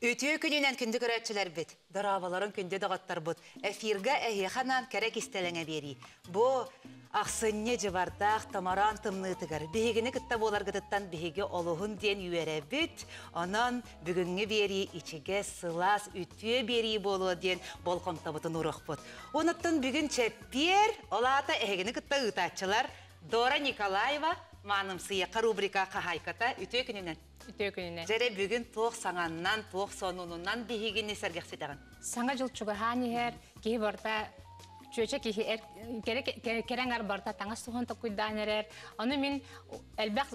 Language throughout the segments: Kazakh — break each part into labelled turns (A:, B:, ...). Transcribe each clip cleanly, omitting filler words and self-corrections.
A: Ütüye gününden kündü görətçiler bit. Daravaların kündü dağıttar bud. Efirga ehiyanan kerek istelene beri. Bu Ақсынне жывардақ тамаран тымнытыгар. Бігіні кітті болар кітіттан бігі олуғын ден үйері біт. Онан бүгінгі бері ичіге сылас үтіе бері болу ден болқым табытын ұрық бұд. Оныттын бүгін чәппер, олата әгіні кітті ұтатчылар Дора Николаева маным сыяқа рубрика қағайката үтіе күнінен. Жәрі бүгін тоқ саңаннан, тоқ сонунынан бігіні сәргексетіған.
B: Саңа жыл чуғаханы әр, кей барда Чөче керен барда таңа суғын тұқыйдан әрер. Оны мен әлбәқ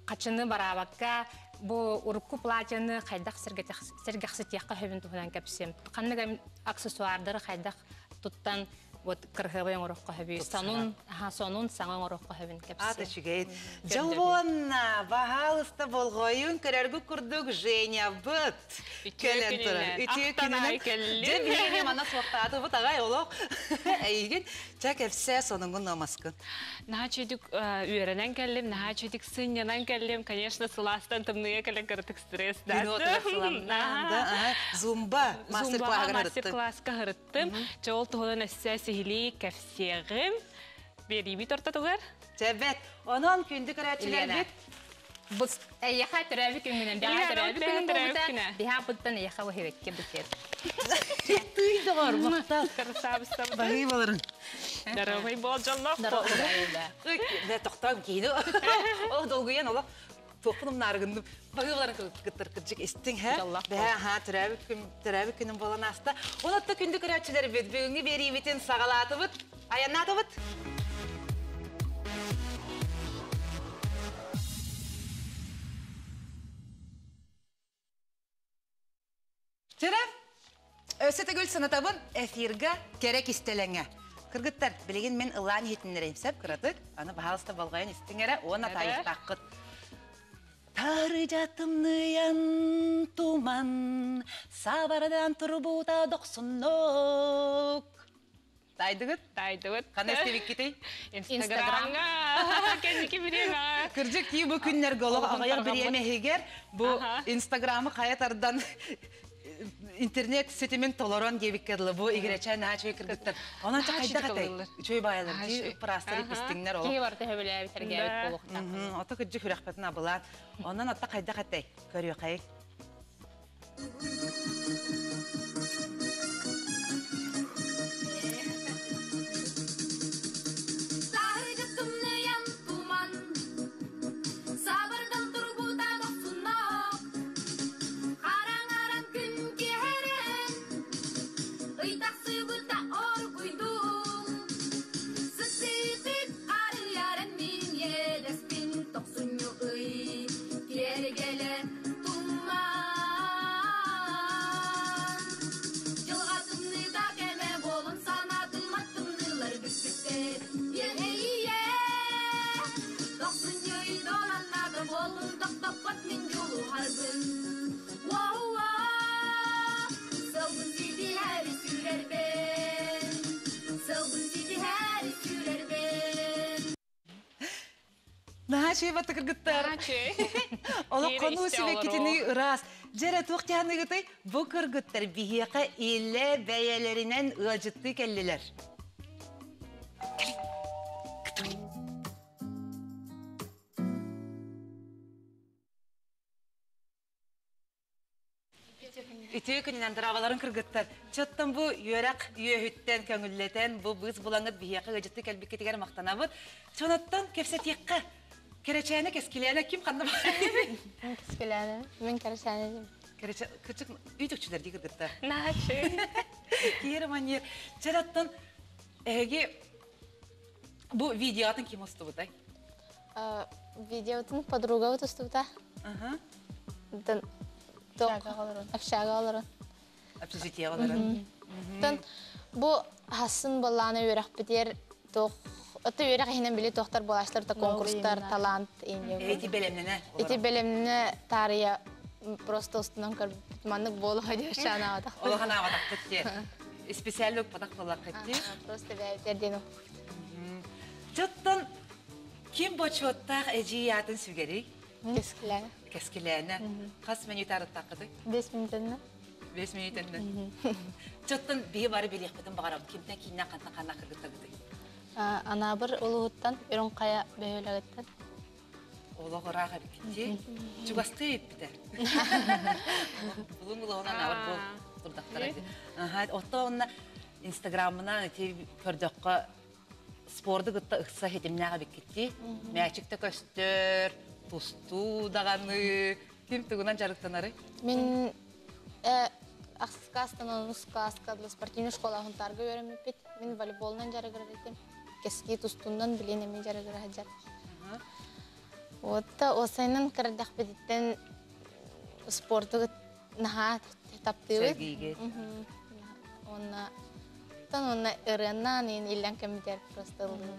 B: қачыны барабаққа бұл ұрыққы платяны қайдақ сәргақсы тияққа хөбін тұғынан кәпсем. Қанныға аксессуардары қайдақ тұттан кыргыбын орокко хөбү сонун саңын орокко хөбүн кепси.
A: Аты чигейт. Жалвонна бахалыста болгойун көрөргү курдук Женя быт. Келен тура. Үтү күнүнөн. Дебиге мана соктаты бут агай олок. Эйген чак эфсе сонунгун намаскын.
C: Нахачедик үйренен келдим, нахачедик сыннан келдим. Конечно, сыластан тымныга келе кыртык стресс да.
A: Зумба
C: мастер-класска кырыттым. Жол тоолун эссеси хили кефсегим. Бериби торта тугар.
A: Жебет, онон күндү көрөчүлөр бит.
B: Бус эйха төрөбү күнүнөн биха буттан эйха вахебекке битер.
A: Тыйдыгар мактал.
C: Кырсабыстан
A: Багый боларын.
C: Дарабай болжоллоп.
A: Да токтом кейди. О долгуян ола. Топунум наргындым. Багыларын кыттыр кыджык эстиң ха. Баа төрөбү күнүн болан аста. Онотта күндү көрөчүлөр бит. Бүгүнгү берибитин сагалатыбыт, аянатыбыт. Жырап, өсеті гүл сынатабын эфирга керек истеленге. Кыргыттар, білеген мен ылан етінлер емсеп кыратык, аны бағалыста болғайын істіңері, оны тайықтаққыт. Тары жатымныян туман, сабардан тұрбута доқсынок. Тайдығыт?
C: Тайдығыт.
A: Қаны істебек кетей?
C: Инстаграмға. Кәнеке біреға.
A: Кіржік кей бұл күннер голығы ағаяқ бір емегегер, бұл инстаграмы қаятардан интернет сетімен толорон дебеккерлі бұл игеречен нәчөй кіргіттір. Онан ча қайда қатай? Чөй байалар, кей прастырып істіңдер ол.
B: Кей барды хөбілі әбітерге өт болуқтан.
A: Оты күджі хүрәқпетін абылан. Онан отта қайда қатай? Көрі қай. Нәчөй баты кіргіттір. Олы қону сөбекетіні ұрас. Жәрі тоқтияны күті бұл кіргіттір бігеқі елі бәйелерінен ұлжытты кәлілер. Үтіе күнінен дырабаларын кіргіттір. Чоттан бұл үйерақ үйе-хүттен көңіллетен бұл бұз бұлаңыд бігеқі ұлжытты кәлбекетігер мақтана бұд. Чонаттан кепсе текқі. Керечәне кескеләне ким қанды бар?
B: Кескеләне, мен керечәне.
A: Кірчік үйдікчілер дейгір күтті.
C: Нәчі.
A: Кейері манер. Жараттан әге бұл видеоатын кем ұсты бұдай?
D: Видеоатын подруга ұсты бұда. Әпшәға олырын.
A: Әпшәжетия олырын.
D: Бұл хасын боланы өрәқ бітер Оты үйрек әйінен білі тоқтар болашлар да конкурстар, талант.
A: Эти белемнене?
D: Эти белемнене тария просто ұстынан көріп манық болу ғады шана адақ.
A: Олығын ағадақ күтте. Специаллық падақ болар күтте?
D: Просто бәйтерден оқу.
A: Жоттан кем бочуаттақ әжей атын сүгерей?
D: Кескіләне.
A: кескеләне. Қас минут арыттақыды?
D: 5 минуттан.
A: 5 минуттан. Чоттан бие бары белек бітін бағарам. Кемтен кейінна қантан кіргіттағыды?
D: Ана бір ұлығыттан, үрін қая бәйөләгіттен.
A: Ола ғораға бікітте. Чугасты өйіппіді. Бұлың ұлығынан ауыр бұл тұрдақтар әді. Отта онына инстаграмына көрдіққа спорды ғытта ұқса хетімнәға бікітте. Мәчікті көстер, тұсту дағаны. Кем тұғынан жарықтанары?
D: Мен ақсызқастан оныз класскадлы спортивный школа ғынтарға өріміппет. Мен волейболынан жарығыр етем. Кески тұстуынан білен әмен жарығыр әжар. Отта осайынан кірдіқ бедеттен спорты наға таптығы.
A: Сәргейге.
D: Онна ұрыннан ең елден кәмедер просто ұлды.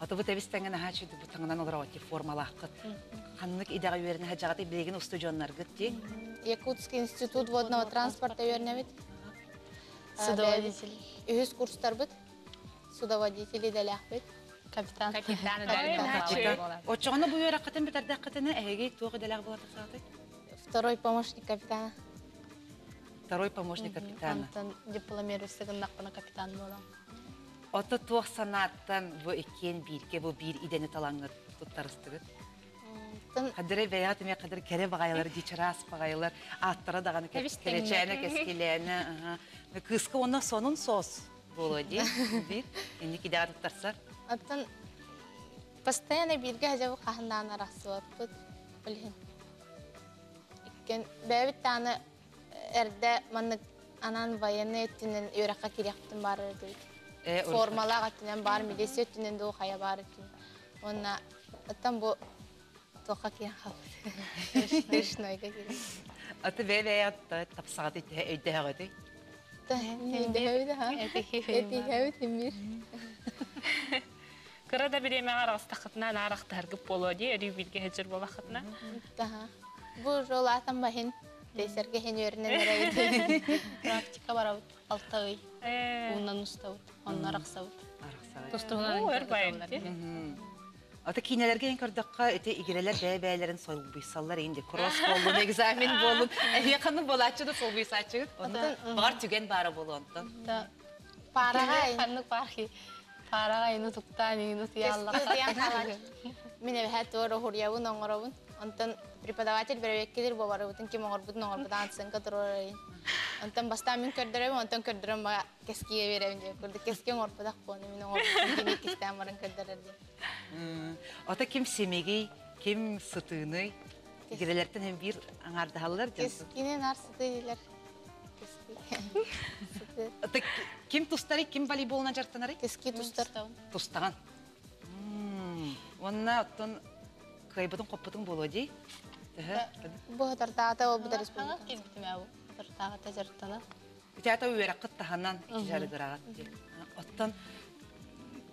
A: Аты бұт әбістәңін аға чүді бұтыңынан олар өте формалаққыт. Қаннық идаға өріне ғажағаты білеген ұсты жонлар ғытте.
D: Якутский институт водного транспорта өріне бет.
C: Судоводитель.
D: Үйіз курстар бет. Судоводители дәләқ бет.
C: Капитан.
B: Капитаны
A: Отчағына бұл өрі қытын бітәрді қытыны әйге туғы дәләқ болады сағаты?
D: Второй помощник капитана.
A: Второй помощник капитана.
D: Антон дипломируйся гыннақпына капитан болам.
A: Оты туық санаттан бұл екен бірге, бұл бір идені талаңы тұттарыстығы. Қадыры бәйатыме қадыр кәрі бағайлар, дичарас бағайлар, аттары дағаны кәречәні, кәскеләні. Қысқы оны сонын сос болу дей, бір, енді кедеға тұттарса.
D: Антон постоянно бірге әжабы қағындан арақсы өтпіт, білген. Иккен бәбіт таны әрді манық анан военный өттінен өраққа керектін бары дейді. Формалаға түнен бар, милиция өттінен дөу қая бары түн. Онна, аттан бұл тоққа кейін қалды. Рышнойға келді.
A: Аты бәйатты тапсағады өйді әғыды.
D: Өйді әуді, ха? Өйді әуді, емір.
C: Кырада биремеға растақытынан арақты әргіп болу де, өрі білге әжір болақытына.
D: Бұл жол атын бахын, дейсерге хен өрінен әрәйді. Практика бар ауыт, алтауый. Оннан ұстауыт, оннан арақсауыт.
C: Тұстығынан өр байын.
A: Аты кейнелерге ең көрдіққа өте игерелер бәй-бәйлерін сол бұйсалар енді. Кросс болуын, экзамен болуын. Әйеқаны болатшыды сол бұйсатшыды. Бар түген бары болу онтан.
D: Параға ені тұқтан, ені тұяллаққа. Мен әбәт оры хұрияуын, оңырауын. Онтан преподаватель бірәвеккедер болары бұтын кем оңырбұтын аңсың қатыр орайын. Онтан бастан мен көрдірәуін, онтан көрдірәуін баға кәскеге берәуін деп көрді. Кәске оңырпыдақ болны, мен оңырпыдың кеме кестен барын көрдірәді.
A: Ота кем семеги, кем сытыны, игерелерден hem bir аңардағалар жасы?
D: Кескенен ар сыты дейлер.
A: Кем тұстары, кем волейболына жартанары?
D: Кески тұстар.
A: Тұстаған. Онына оттан қайбытын қоппытын болу дей?
D: Бұл тартағата ол бұда республика. Кезбітім әу. Тартағата жартана.
A: Үтәті өйері қыттағаннан жары ғырағат дей. Оттан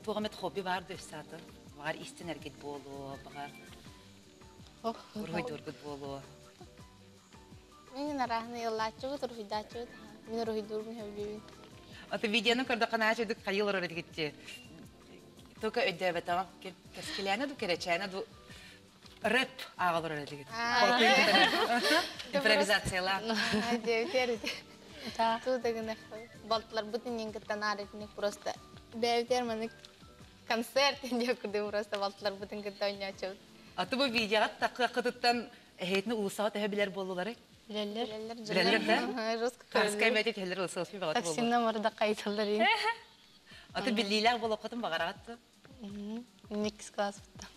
A: туғамет хобби барды өссаты. Бағар истен әргет болу, бағар ұрғайды ұрғыд болу.
D: Мен арағыны еллачығы, тұрғидачығы. Мен ұрғайды ұрғын әулеуін.
A: Аты видеоның көрді қана әжедік қайылыр өреді кетті. Тоқа өйді әбәтіға кәскеләні ду, керечәні ду рэп ағылыр өреді кетті. Импровизациялар.
D: Девтер өді. Тудығын әқпай. Балтылар бұтын енгіттен аретінек просто. Бәвтер мәнік концертін деп күрдім просто балтылар бұтын күтті ойны açауды.
A: Аты бұл видеоға тақы қыдыттан әйетіні ұлысаға тәе білер болулары? Білерлер да? Қасқай мәтет әлер селфи бағаты болу.
D: Таксинна мұрда қайтылар ең.
A: Аты білейлер болып қытын бағарағатты?
D: Мен 2 класс бұттан.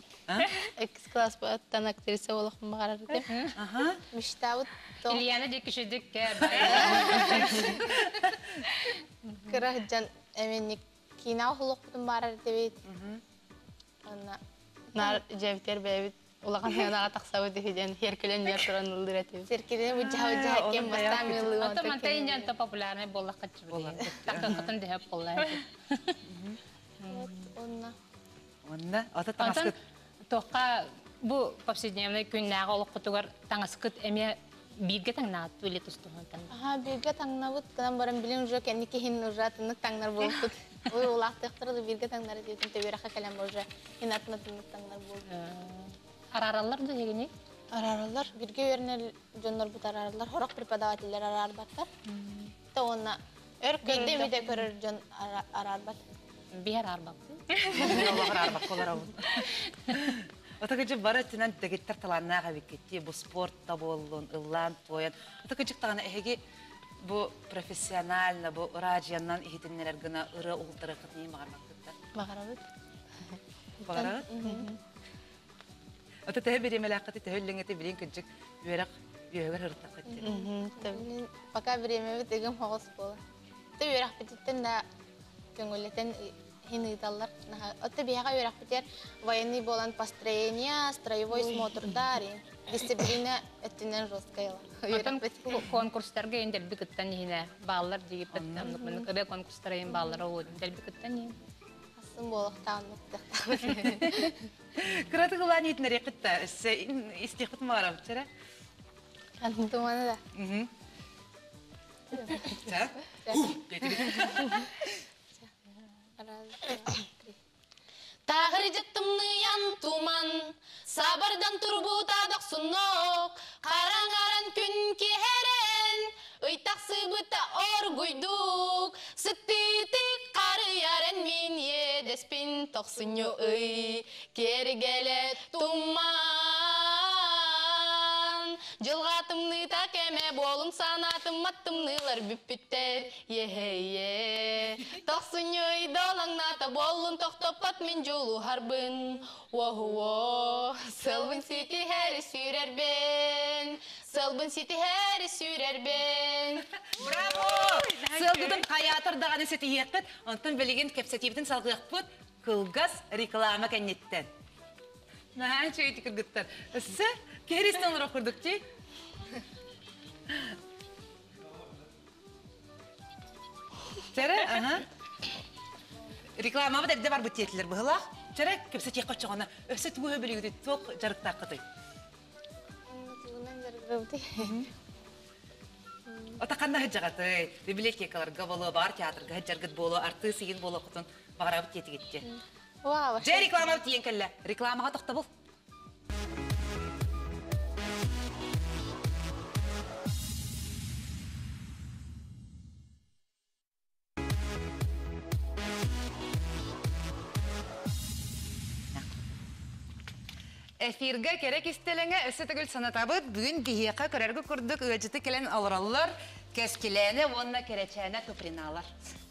D: 2 класс бұттан актриса болуқын бағарарды. Міштауыт.
B: Ильяна декішедік
D: Кырах жан әменік кейнау құлық бұтын бағарарды бейт. Нар жәвтер бәйбіт. Улахан янаға тақсауы дегеден херкелен ер тұран ұлдыр әтеу. Серкелен бұджа әккен бастан милы онты.
B: Ата мантай инжанта популярный болла қачы білейді. Тақын қытын дәйіп болла әді.
D: Онна.
A: Онна? Ата таңасқыт?
B: Тоққа бұл повседневный күннәға олық құтығар таңасқыт әме бирге таңнағыт бөлі тұстығын таңна.
D: Бирге таңнағыт. Қынан баран білін жоқ, әні кейін ұжатынық таңнар болып құт. Ой, олақтықтырды бирге таңнар әдетін төбераққа кәлем болжа. Ен атына тыңдық таңнар болып.
B: Араралар да егіне?
D: Ararlar, birge öğrenel jönler bu ararlar, horak preparativler ararbatlar. Ta ona örkünde mi de körür jön ararbat.
B: Bir yer arbak.
A: Allah'ın arbak olar avun. Otaqıcı var etinen degitler talannağa biketti. Bu sportta bolun, ıllan, toyan. Otaqıcık tağına ehegi bu profesyonalna, bu raciyandan ihitinneler gına ırı ultara kıtneyim ağırmaktıklar.
D: Bakarabıt.
A: Bağırağı? Ota tehe bir emelakati tehellengeti bilin kıcık üyerak üyeler hırtak etti.
D: Tabii. Baka bir yemeği tegim hoğuz bola. Tabii öğrak bititten de köngületen hinidallar. Otta bir haka öğrak biter военный bolan построение, строевой смотрдар. Дисциплина ettinden roskayla.
B: Ondan konkurslarga endel bir kıttan yine bağlar deyip ben öbe konkurslara en bağlara o endel bir kıttan yine.
D: Asım bolaktan nokta.
A: Kıratı kılan yetnere kıtta. İstihkıt mağaram çere?
D: Kantumana da.
A: Çere?
D: Tahir jıttımны yan tuman, sabardan turbutadak sunnok, karan-karan gün keheren, ıytak sıbıta orguyduk, setitik karı yaren min yedespin toksunyo ıy, kergele tuman. Jılgatımны takeme bolum sanatım mattımныlar büppütter, ye. Toksunyo idolang nata bolun toktopat min julu harbın, woh, Selbin City her sürer ben, Selbin City her sürer ben.
A: Bravo! Sılgıdım hayatır dağını seti yekket, ondan belegen kepsetiyebitin salgıyakput, kılgaz reklama kennetten. Nahan şey tikir gıttar. Isse, keristan olarak kurduk ki. Çere, aha. Reklama da var bu tiyetler bu hılaq. Çere, kepsetiye kaçağına, öset bu höbülü güdü, çok jarık taqıdı. Отаканда хыжагаты, библиотекаларга боло, бар театрга хыжаргыт боло, арты сыйын боло кутун багарабыт кетигитте.
D: Вау,
A: Же реклама тиен келле. Рекламага токто бул. Эфирге керек истелеңе өсі түгіл санатабыт бүгін дияқа көрергі күрдік өжіті келен алыралылар, кәскеләне, онна керечәне туприналар.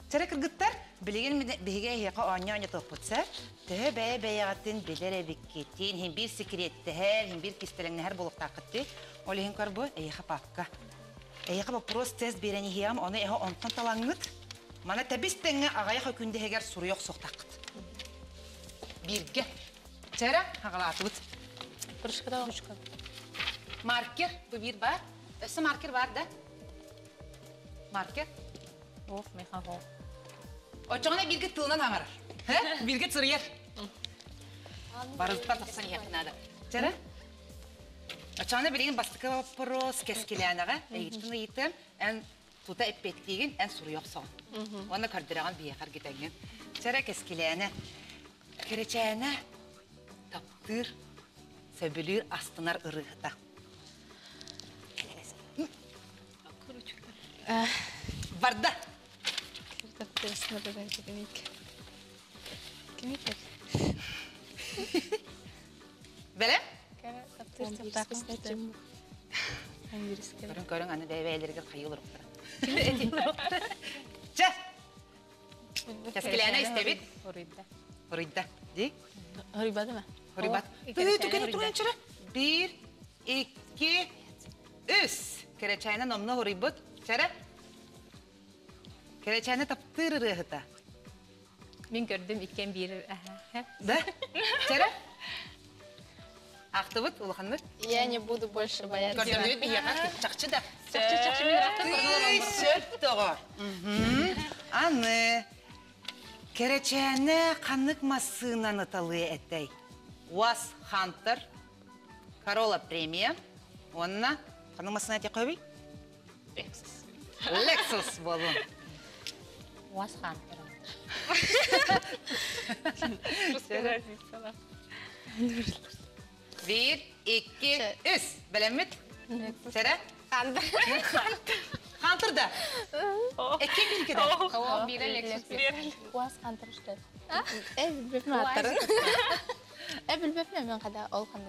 A: Чәрі кіргіттер, білеген біге еқа anya тоқпытса, түхі бәйе-бәйеғатын білер әбіккеттен, хем бір секретті әр, хем бір кестеліңні әр болық тақытты. Олы хем көр бұ, әйеқа паққа. Әйеқа вопрос тест берені хем, оны әйеқа онтан талаңғыт. Мана тәбістіңі ағайық өкінді әгер сұры йоқ соқтақыт. Бірге. Чәрі, ағалаты бұд.
D: Кружка.
A: Marker, bu bir var. Öse marker var da. Marker.
B: Of, meha ho.
A: Oçağına bir git tığından hamarar. He? Bir git sırıyer. Barızlıklar taksan yakınada. Çere? Oçağına birinin bastıkı vaporos keskileyanağa. Eğitimde eğitim. En tuta epettiğin en soru yok son. Onu kardırağın bir yakar gidenin. Çere keskileyana. Kereçeyene taptır. Söbülür astınar ırıhıda. Varda. Böyle? Görün anne beylerine kayılır oklara. Çe. Keskileyana istebit. Horida. Di?
D: Horiba değil mi?
A: Horibat. Tükeni turun içeri. 1, 2, 3. Kereçayna nomna horibut. Çere. Kereçayna taptır rıhıta.
B: Ben gördüm iken bir...
A: Da? Çere. Aktıbıt, uluğandır.
D: Я не буду больше бояться.
A: Gördüğünüz bir yakar. Çakçı da.
B: Çakçı bir rakta
A: Söp doğar. Anne. Kereçayna kanıkmasından ıtalığı ettey. Was Hunter, Karola Premium, onunla kanımasına ete koyuyor? Lexus. Lexus bolun.
B: Was Hunter.
A: Bir, iki, üç. Belemit. Sere? Hantırda. Ekin bilgide.
B: O bir Lexus bir.
D: Uaz kantar işte. Bilbefme attarın. Bilbefme ben kada ol kandı.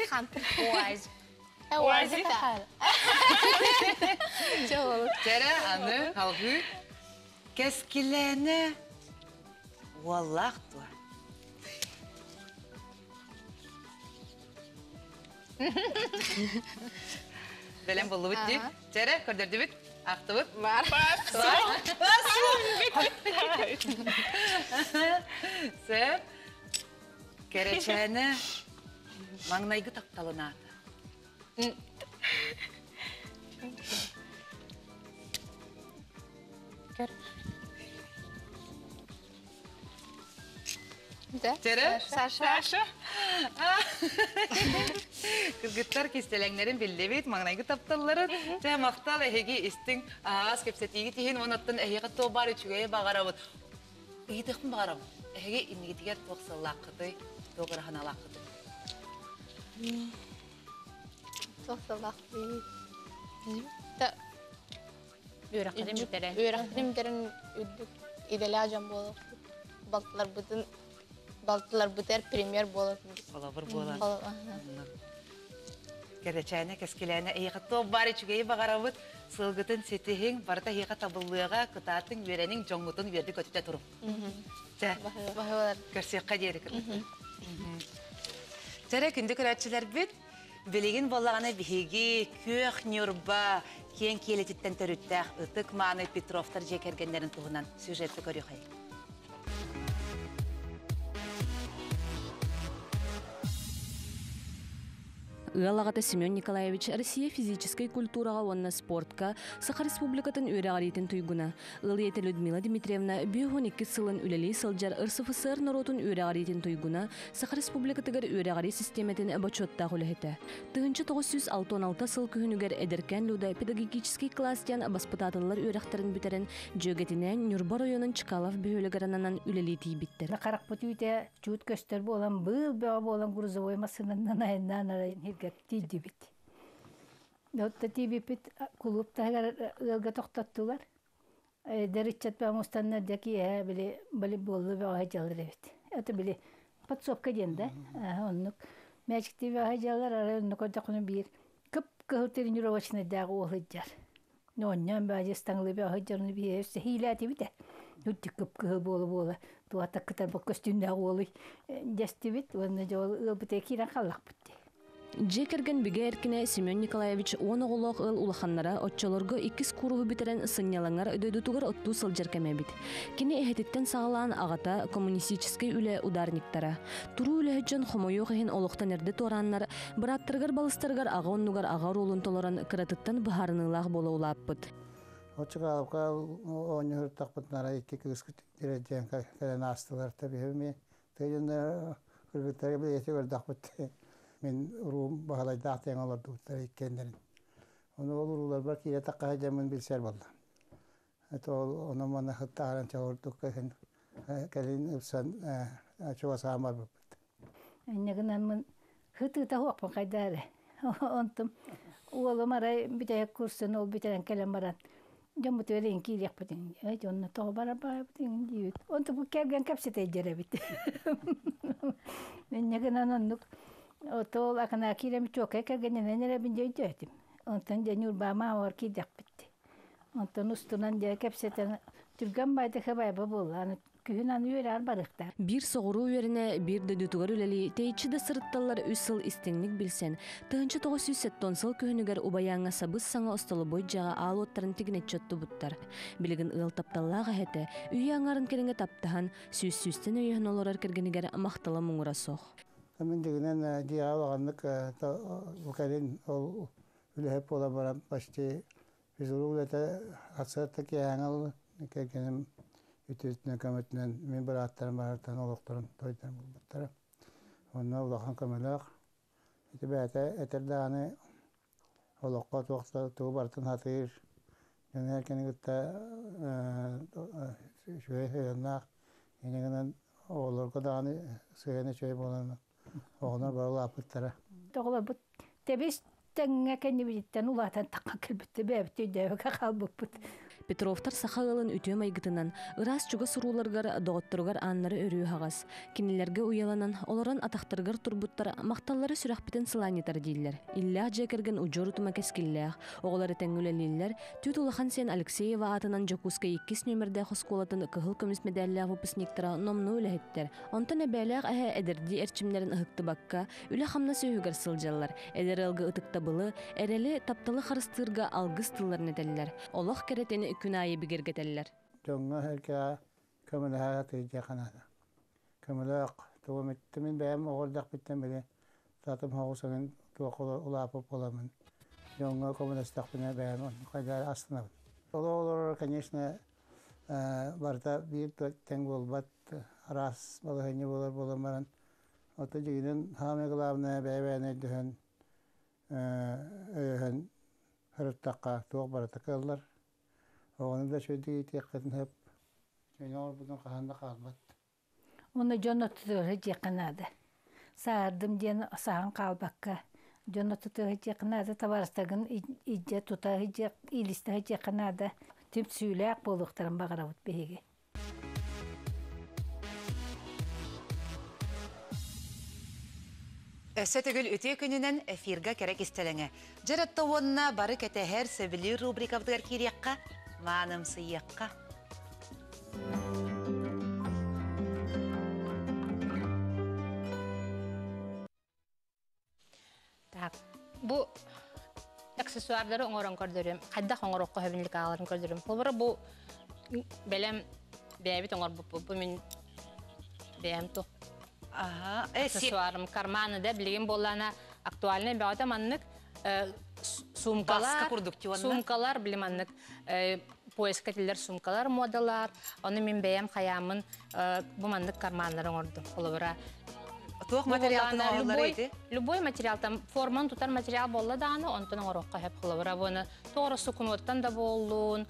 D: Kantar.
B: Wise.
D: Uaz da. Çoğul.
A: Sere, anı, halgı. Keskilene. Vallah dua. Belem bolu bitti. Sere, kördürdü bit. Aktı bit.
D: Var.
A: Sen kereçene mangnaygı taptalına. Sere?
C: Саша.
A: Kırgıtlar kistelenlerin bildi bit mangnaygı taptalların. Sen maktal ehegi istin ağız kepsetiği tihin onattan ehegi tobar içügeye bağarabıt. İyi tıkın bağarabıt. Ehegi innigitiger toqsallaqıdı, toqırhanalaqıdı.
D: Çok salak bir. Da
B: Öğretmenim bitere.
D: öğretmenlerin idealacım bolu. Baltılar biter premier bolu.
A: Olabır bolar. Kereçene keskilene ehegi tobar içügeye bağarabıt. Sılgıtın setihin barda ehegi tabıllığa kıtatın verenin jonğutun verdi kötüde turum.
D: Bahar.
A: Көрсөккө дээрик. Тәрә күндү көрәтчиләр бит билеген баланы биһиги көөх нюрба кен келетиттен төрүттәк ытык маны Петровтар жекергендерин туһунан сюжетти көрүк.
E: Ыалагата Семен Николаевич Россия физической культурага онна спортка Саха Республикатын үйрәгаритин туйгуна. Ылыйете Людмила Дмитриевна 2012 сылын үлели сылжар РСФСР народун үйрәгаритин туйгуна Саха Республикатыгар үйрәгари системетин бачотта хүләһете. 1966 сыл күһүнүгер эдеркен Люда педагогический класстан баспытатылар үйрәхтерин битерен жөгетинен Нюрба районун Чкалов бөөлөгөрөнөн үлели тийбиттер.
F: Карак бутуйте чут көстөр болан был болан грузовой машинанан айнан тиди бит. Дотта тиби бит клубтагар ылга токтоттулар. Деричет ба мустанна деки биле волейболлу ба хажалар бит. Это биле подсобка денде. Оннук мәчикти ба хажалар оннук одакны бир. Кып тренировочный дагы олыджар. Ноннан ба жестаңлы ба хажалны бир хилати бит. Нутти кып бола. Туата кытар ба костюмда олы. Дести бит, онна жол ылбытекиран халлак бит.
E: Жекерген биге эркине Семен Николаевич он оголок ыл улаханнара отчолорго иккис куруху битерен сыннялаңар өдөдүтугар оттуу сылжыркеме бит. Кини эхетиттен сагалаан агата коммунистический үле ударниктара. Туру үле жон хомойо хин олоктан эрде тораннар быраттыргар балыстыргар ага оннугар ага ролун толоран кыратыттан бахарынылах боло улаппыт.
G: Очугалка онюртакпытнара икки кыскыт дирежен кален астылар табиһи тыйын кыргыттарга бейте көрдакпыт. Мен рум бахалайда атен алар дуттар иккендерин. Оны олурлар бар кире такка жамын билсер болду. Оны мана хаттаран чордук калин усан чуга сама бу.
F: Негнан мен хыты та хоппа кайдары. Онтум улумара бите курсын ол битен келем барат. Жамбы төлен килек битен. Онна то бара битен дийт. Онтум келген капсете жеребит. Мен негнан оннук Otol akana kirem çok ekegen nenere bince jötüm. Ondan janur bama var ki dakbitti. Ondan ustunan je kepseten Türgan bayda habay babulan kühünan üyeler barıktar.
E: Bir soğuru üzerine bir de dütügar üleli teyçi de sırıttallar 3 yıl istinlik bilsen. Tığınçı 970 sıl kühünüger ubayanga sabız sana ostalı boycağa ağlottарын tignet çöttü buttar. Biligin ıl taptallağa hete, üye angarın kerenge taptahan, süs-süsten üyehün olorar kergeniger mahtala muğura soğ.
G: Мен дегенен диалоганнык укалин ол үлеп бола барам почти физурулета ацата кеңал кегенем үтүтүнө көмөтүнөн мен бир аттарым баратан олокторун тойдан булбаттар. Онна улахан көмөлөк. Итебете этерданы олокко токса туу бартын хатыр. Мен эркенигитте шөй хөннак. Энегенен олорго даны сөйөнө чөй болон Оғына барыла апыттара.
F: Тоғыла бұт. Тебес тәңңә кәнне биттен улатан таққан кілбітті бәбітті өйдәуіға қалбып бұт.
E: Петровтар сахалын үтөм айгытынан ырас чуга суруларгар доғыттыргар аннары өрүү хагас. Кинилерге уяланан олоран атақтыргар турбуттар мақталлары сүрәхпитен сыланитар дейлер. Иллях жекерген уджору тума кескиллях. Оғылары тәңгүлелилер Түт улахан сен Алексеева атынан Жокуска 2 нөмірде хосколатын кыхыл көміс медаллях выпускниктара номну үләхеттер. Онтан әбәлях әхә әдерди әрчимлерін ыхыкты бакка, үлә хамна сөйгер сылжалар. Әдер ылгы ытыктабылы, әрелі тапталы харыстырга алгыс тылларын әдәлләр. Олох керетені күн айы бігергетеллер.
G: Жоңға әрке көміліға түйде қанады. Көміліқ туғыметті мен бәйім оғырдақ біттен біле татым хоғысығын туақылы ұлапып оламын. Жоңға көмілістақ біне бәйім қайдары астынабын. Олар, конечно, барда бір төттен болбат, рас балығыны болар боламарын. Оты жүйінің хамы ғылавына бәйбәйіне дүйін өйін хүріттаққа туақ барата қылдар. Оғаны да шөйді етеққетін хөп. Және ол бұдың қағанда қалбат.
F: Оны жона тұтығы жеқінады. Сағырдым ден сағын қалбаққа. Жона тұтығы жеқінады. Табарыстағын иджа тұтағы илістігі жеқінады. Түм сүйләк болуқтарын бағыра бұт бейге.
A: Сөтігіл өте күнінен эфирға кәрек істеліңі. Жаратты онына бары кәтәхер сөбілі рубрикавдығар керекқа, маным сыйаққа.
B: Так, bu аксессуардары оңорон көрдөрөм. Кайдак оңорокко хөбүнлүк аларын көрдөрөм. Бу белем бәбит оңор бу мен бәм то. Аксессуарым карманы да билген боллана актуальный бәгата маннык сумкалар билеманнык поискателлер сумкалар модалар. Аны мен бәм хаямын бу маннык карманлары оңорду. Олора
A: Туох материалтын оғылары еді?
B: Любой материал, там форман тутар материал болла даны, онтын оңорокка хеп қылыбыра. Бұны тоғыры сукуноттан да болуын,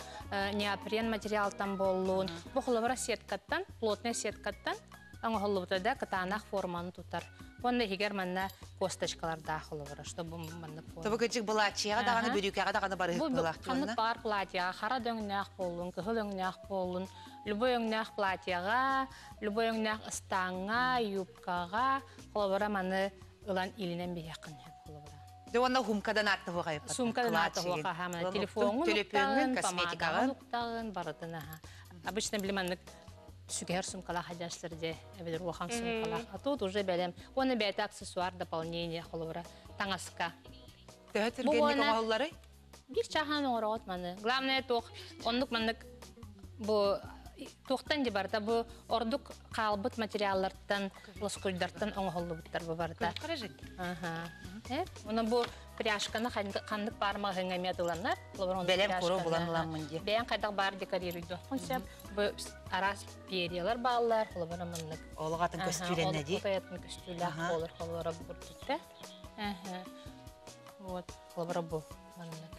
B: неопрен материалтан болуын. Бұл қылыбыра сеткаттан, плотный сеткаттан, оңғылыбыда катанақ форманы тутар. Бұны егер манна косточкалар да қылыбыра, что бұл манны форма.
A: Тобы күчік бұлатчыға дағаны бөрюкеға дағаны бары бұлақ
B: қанық бар платьяға, қара дөңнәқ болуын, кығыл өңнәқ болуын, любой өңнәқ платьяға, любой өңнәқ ыстаңға, юбкаға, қолабыра маны ұлан илінен бейақын қолабыра.
A: Оны хумкадан атты бұға еппатын?
B: Сумкадан атты бұға, хамына телефонын ұқтағын, помадағын ұқтағын, барытын. Обычно біліманлық сүгер сумкалақ хадяшылырде, әбедір оған сумкалақ. А тут уже бәлем. Оны бәйті аксессуар дополнение қолабыра, таңасқа.
A: Төхет үргенлік оғалары?
B: Bir çahan oğrat manı. Главное тоқ, онлық манлық bu toxtan dibarda bu orduk qalbıt materiallardan, loskuydardan oңhollu butar bu barda.
A: Qarajık.
B: Aha. Ona bu prяжканы қандық бармағыңа медыланар.
A: Бәлем қору бұланыламын де.
B: Бәйін қайдақ бар декорируйды. Қонсеп, бұл арас периялар балалар, қолыбыра мұнлық.
A: Олығатын көстүлене де?
B: Олығатын көстүләк болыр, қолыбыра бұл күртікті. Қолыбыра бұл мұнлық.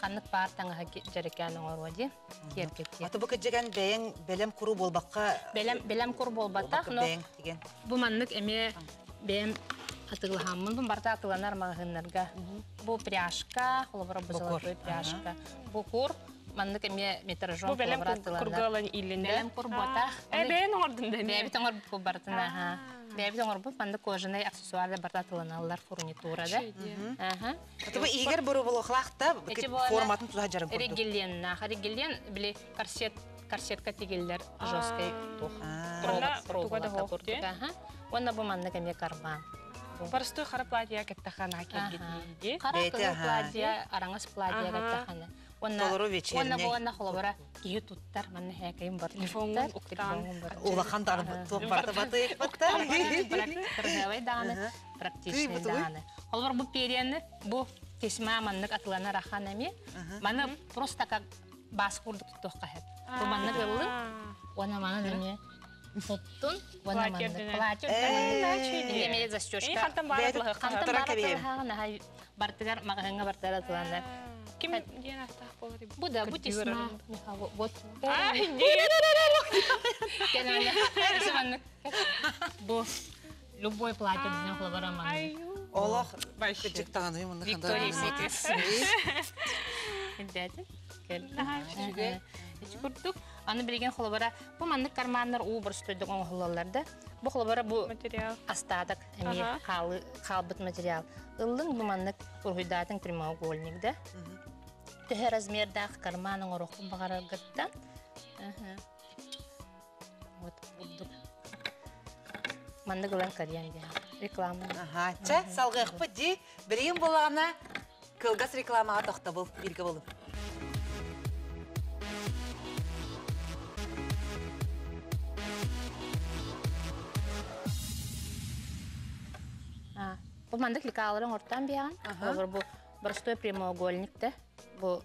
B: Қандық бар таңыға жарекәнің оруади, кергетте.
A: Аты бұл көтжеген бәйін бәлем құру болбаққа...
B: Бәлем құру болбаттақ, но бұл манлық әме бәйін атығылғанмын, бұл барда атығыланар мағығынларға. Бұл пряжка, қолыбыра бұл золотой пряжка. Бұл құр, манлық әме метражон қолыбыра атығыланар.
C: Бұл бәлем құрғылан илінде?
B: Бәлем құр ботақ.
C: Бәйін оңырдың
B: Бәйбіт оңыр бұл бартына. Бәйбіт оңыр бұл, манлық кожынай аксессуарды барда атығыланалар фурнитурада.
A: Аты бұл егер бұры бұл оқылақта форматын тұза жарым көрді?
B: Регелен, біле корсетка тегелдер жесткой тух. Онна бұл манлық әме карман.
C: Барысты қара платья кәттіқана кергетейді.
B: Қара қызыл платья, араңыз платья кәттіқана. Онна болғанна қолабыра ие тұттар, манны хәкейім бар.
C: Телефонын ұқтан.
A: Олақан тоқ барды баты ұқтар.
B: Кіргавай дағаны, практичный дағаны. Қолабыр бұл перияны, бұл тесма маннық атылана рахан әме, маны просто как бас құрдық тұтуққа әп. Бұл манны ғылы, оны маны әме Соттун, вона манны платье, имеет застежка.
C: Қантан барлығы
B: бартыгар мағыңа бартыгар атыландар.
C: Кем ден астақ болар?
B: Бұ да, бұ тесма. Вот. Бұ любой платье дизайн холобара манны.
A: Олох кычык таңаны мында.
B: Виктория Секрет. Эддәтен. Келді. Күрдік. Аны білген холобара, бұл маннык карманнар уу бір стойдық оң хололарда. Бұл холобара бұл
C: Материал.
B: астадық, әме қалбыт материал. Ыллың бұл маннык ұрғыдатын прямоугольникді. Түхі размердақ карманың ұрықы бағара гыттан. Вот бұлдық. Маннык ұлан кариян дия. Реклама.
A: Ча, салғық бұдди, бірейін болағына кылгас рекламаға тоқта бұл, бірге болу.
B: Бұл мандық ликаларын ортан бияған. Бұл простой прямоугольникті. Бұл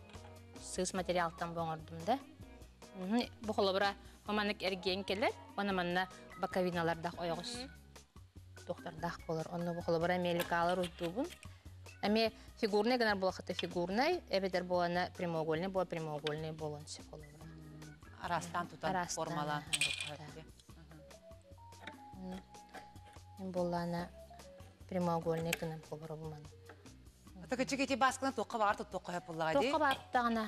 B: сыз материалтан боңырдымды. Бұл қолыбыра мамандық әрген келер. Оны манна баковиналардақ ойғыз. Тоқтардақ болыр. Оны бұл қолыбыра мен ликалар ұздуғын. Әме фигурный гынар болақыты фигурный, әбедер боланы прямоугольный, бұл прямоугольный болынсы қолыбыра.
A: Арастан тұтан формалан.
B: Боланы прямоугольный гынар қолыбыра болманы.
A: Күчік еті басқынан тоққа бағар тоққа әп болаға дей?
B: Тоққа бағар тағына.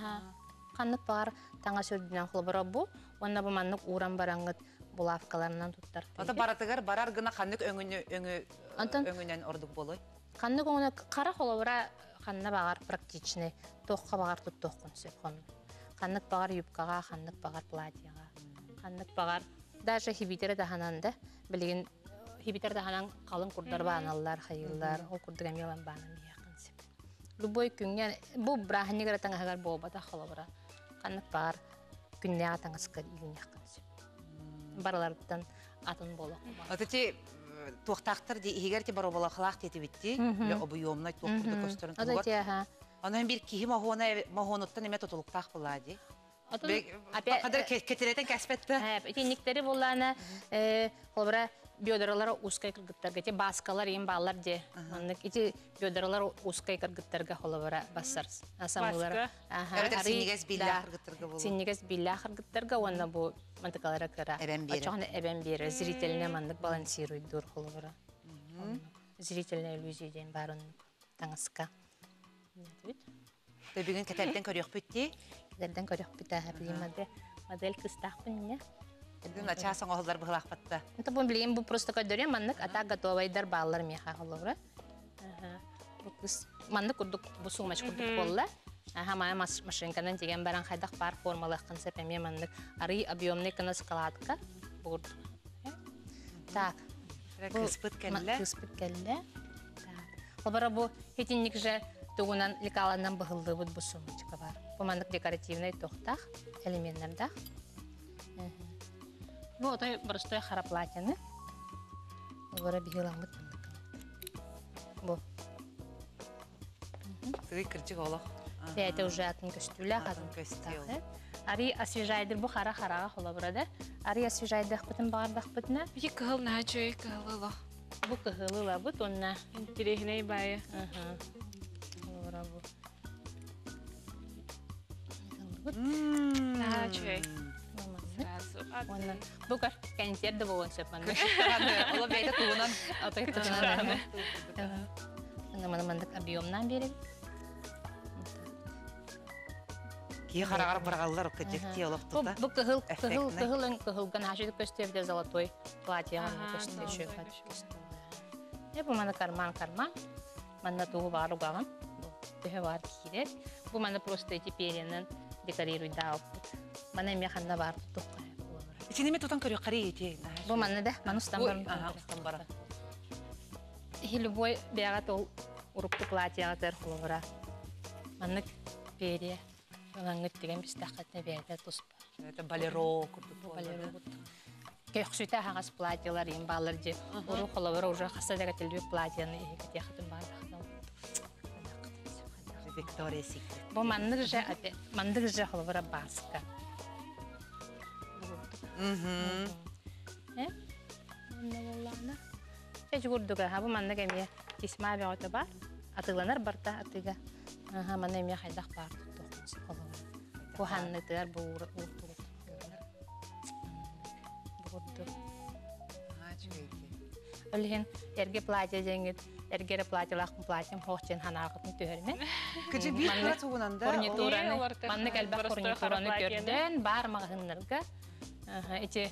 B: Қанық бағар таңа сөrdінен қолыбыра бұл. Онна бұл манық уран бараңғыт бұл авкаларынан тұттар.
A: Ота баратығар барар гына қанық өңінен ордық болой?
B: Қанық өңіне қара қолыбыра қанына бағар практичный. Тоққа бағар тұт тоққын сөп қоны. Қанық бағар юбкаға, қанық бағар платьяға. Қанық бағар даже хибитері дағананды. Білген хибитер дағанан қалың құрдар бағаналар, қайылар. Ол құрдыға мелан бағанан бияқын сөп. Любой күнген, бұл брахыне қаратан ағар болбата қолыбыра. Қанық бағар күнне ағатан ғысқар үйін яқын сөп. Баралардан атын болақ.
A: Отати тоқтақтыр де егер те бар обалақылақ теті бітті, обыйомнай тоқтырды көстерін тұлғат. Онын бір кейі мағоныттан еме тұтылықтақ болады. Қадар кетіретін кәспетті?
B: Тенниктері болағына қолбыра бёдыралары узкай кыргыттарга, те баскалар ем балар де. Эти бёдыралары узкай кыргыттарга қолбыра басарыз.
C: Баска?
A: Синегес билля кыргыттарга болу.
B: Синегес билля кыргыттарга, онна бұл мантықалара кыра.
A: Эбен бері.
B: Очоғына эбен бері. Зрительне мандық балансируйдур қолбыра. Зрительне иллюзия барын таңысқа.
A: Бүгін кәтәрден көрек бүтті?
B: Кәтәрден көрек бүті модель кыстақпын не?
A: Начасан оғылдар бұғылақ бітті.
B: Это бұл білейін, бұл просто көдірен мандық ата готовайдар балалар меха қолуыра. Мандық үрдік бұл суғмаш күрдік болла. Мая машинкадан деген баран қайдақ бар формалық қынсап әме мандық ары объемный кіна скаладқа бұғырдық. Так.
A: Кыспыт кәлі?
B: Кыспыт кәлі. Бұл бара бұл хетіннік жа туғынан лекаланнан бұғылды бұд бұл суғмачқа бар. Бұл мандық декоративный тоқтақ, элементтардақ. Бұл отой простой қара платьяны. Бұл бара бігіламыд мандық. Бұл.
A: Тыгы кірчік олық.
B: Это уже атын көстілі, атын көстілі. Ари освежайдыр бұл қара-қараға қола бұрады. Ари освежайдық бұтын бағардақ бұтына.
C: Бі кығыл на жөй кығылы.
B: Бұл кығылы бұт, онына.
C: Интерегіней байы.
B: Қола бұл.
C: На жөй.
B: Бұл көр кәнтерді болуын сөп маңды.
A: Ола бәйді туғынан.
B: Атай тұтынан. Мандық объемнан береді.
A: Кей қарағар бірғалылар көтекте олық тұта.
B: Бұл кығылған ашыды көстерде золотой платьяғаны көстер шөйқат көстер. Бұл маңды карман. Маңда туғы бар ұғағын. Түхі бар кейдер. Бұл маңды просто эти перенін декорируй дауып бұд. Маңда меқанда бар тұтық.
A: Ичинеме тұтан көрек қари ете?
B: Бұл маңды да, маңы ұстан
A: бары.
B: Любой бәғат ол ұрыпты платьяға тәр құлығыра. Маңды пере. Оңаңыт деген бістақатына бәйді тұспа.
A: Это балеро күрдік
B: болды. Көйқсүйті ағас платьялар ең балар же. Ұры құлығыра уже қасадаға тілбек платьяны егіте қытын бардақтау.
A: Виктория Секрет.
B: Бұл мандық же құлығыра басқа. Чәчі көрдігі, бұл мандық әме кесма бәғыты бар. Атыланар барта атыға. Мана әме қайдақ бар тұқтоқынсы қолығыра. Бұл ханнытығар бұл ұртығыт. Өлген эрге платье жеңит, эргере платьелахын платьем хоқчен ханағытын төхермен.
A: Күжі бір қыра туғынанда.
B: Фурнитураны, маннык әлбәқ фурнитураны көрден бар мағынларға. Эти